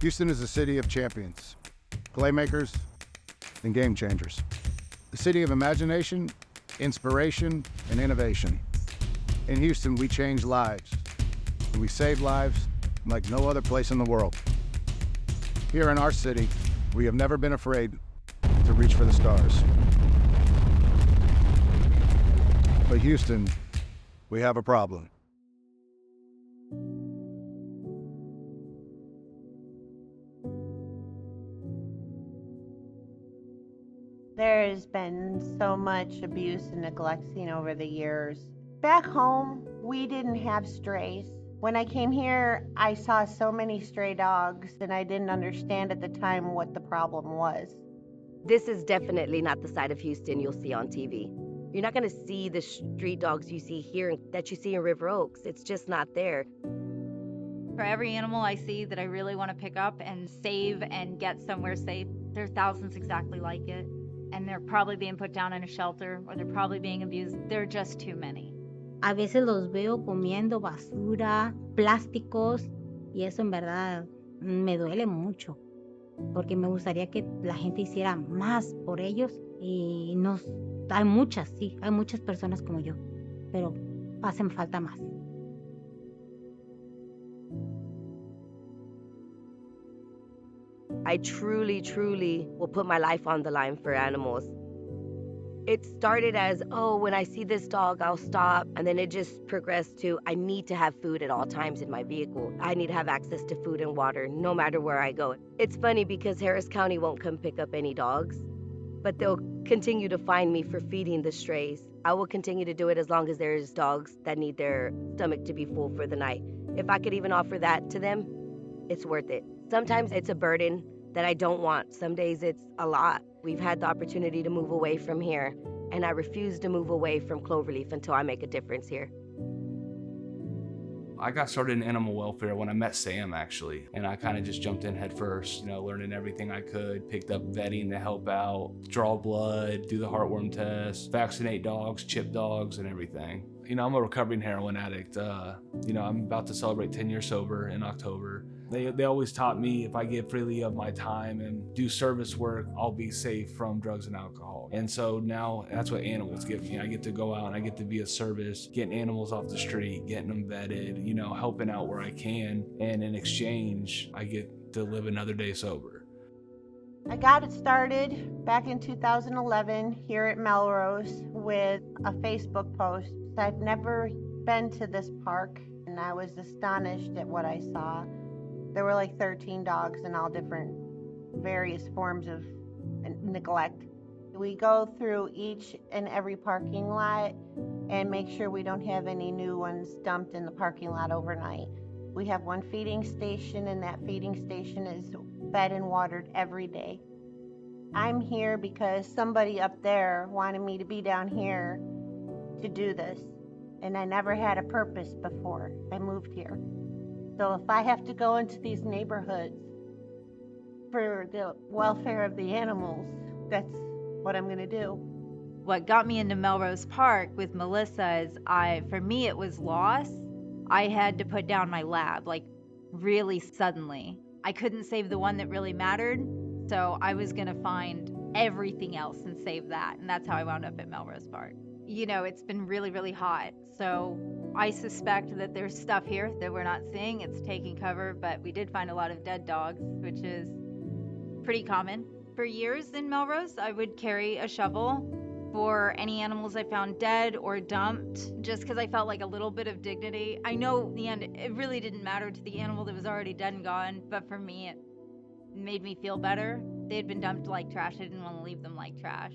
Houston is a city of champions, playmakers, and game changers. The city of imagination, inspiration, and innovation. In Houston, we change lives, and we save lives like no other place in the world. Here in our city, we have never been afraid to reach for the stars. But Houston, we have a problem. There's been so much abuse and neglect seen over the years. Back home, we didn't have strays. When I came here, I saw so many stray dogs, and I didn't understand at the time what the problem was. This is definitely not the side of Houston you'll see on TV. You're not going to see the street dogs you see here that you see in River Oaks. It's just not there. For every animal I see that I really want to pick up and save and get somewhere safe, there are thousands exactly like it. And they're probably being put down in a shelter, or they're probably being abused. There are just too many. A veces los veo comiendo basura, plásticos, y eso en verdad me duele mucho, porque me gustaría que la gente hiciera más por ellos, y hay muchas personas como yo, pero hacen falta más. I truly, truly will put my life on the line for animals. It started as, when I see this dog, I'll stop. And then it just progressed to, I need to have food at all times in my vehicle. I need to have access to food and water no matter where I go. It's funny because Harris County won't come pick up any dogs, but they'll continue to find me for feeding the strays. I will continue to do it as long as there's dogs that need their stomach to be full for the night. If I could even offer that to them, it's worth it. Sometimes it's a burden that I don't want. Some days it's a lot. We've had the opportunity to move away from here, and I refuse to move away from Cloverleaf until I make a difference here. I got started in animal welfare when I met Sam, actually, and I kind of just jumped in head first, learning everything I could, picked up vetting to help out, draw blood, do the heartworm test, vaccinate dogs, chip dogs, and everything. I'm a recovering heroin addict. I'm about to celebrate 10 years sober in October. They always taught me if I give freely of my time and do service work, I'll be safe from drugs and alcohol. And so now that's what animals give me. I get to go out and I get to be a service, getting animals off the street, getting them vetted, helping out where I can. And in exchange, I get to live another day sober. I got it started back in 2011 here at Melrose with a Facebook post. I'd never been to this park, and I was astonished at what I saw. There were like 13 dogs in all different various forms of neglect. We go through each and every parking lot and make sure we don't have any new ones dumped in the parking lot overnight. We have one feeding station, and that feeding station is fed and watered every day. I'm here because somebody up there wanted me to be down here to do this, and I never had a purpose before I moved here. So if I have to go into these neighborhoods for the welfare of the animals, that's what I'm going to do. What got me into Melrose Park with Melissa is for me it was loss. I had to put down my lab, really suddenly. I couldn't save the one that really mattered, so I was going to find everything else and save that, and that's how I wound up at Melrose Park. It's been really, really hot, so I suspect that there's stuff here that we're not seeing. It's taking cover, but we did find a lot of dead dogs, which is pretty common. For years in Melrose, I would carry a shovel for any animals I found dead or dumped, just because I felt like a little bit of dignity. I know in the end, it really didn't matter to the animal that was already dead and gone, but for me, it made me feel better. They had been dumped like trash. I didn't want to leave them like trash.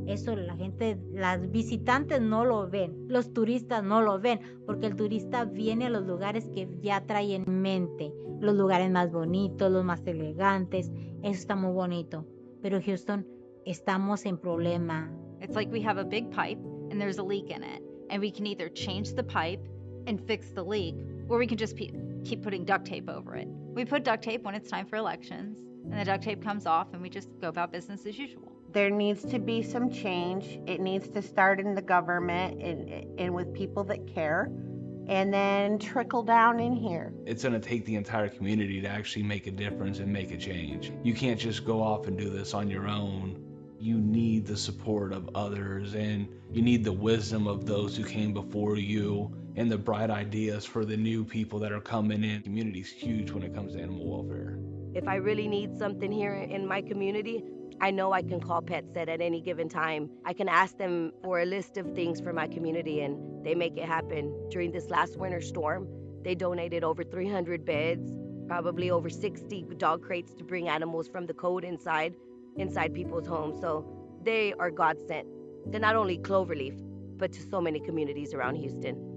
Eso las visitantes no lo ven, los turistas no lo ven, porque el turista viene a los lugares que ya trae en mente, los lugares más bonitos, los más elegantes, eso está muy bonito. Pero Houston, estamos en problema. It's like we have a big pipe and there's a leak in it, and we can either change the pipe and fix the leak, or we can just keep putting duct tape over it. We put duct tape when it's time for elections, and the duct tape comes off and we just go about business as usual. There needs to be some change. It needs to start in the government and with people that care. and then trickle down in here. It's going to take the entire community to actually make a difference and make a change. You can't just go off and do this on your own. You need the support of others, and you need the wisdom of those who came before you and the bright ideas for the new people that are coming in. The community's huge when it comes to animal welfare. If I really need something here in my community, I know I can call PetSet at any given time. I can ask them for a list of things for my community, and they make it happen. During this last winter storm, they donated over 300 beds, probably over 60 dog crates to bring animals from the code inside people's homes. So they are God sent to not only Cloverleaf, but to so many communities around Houston.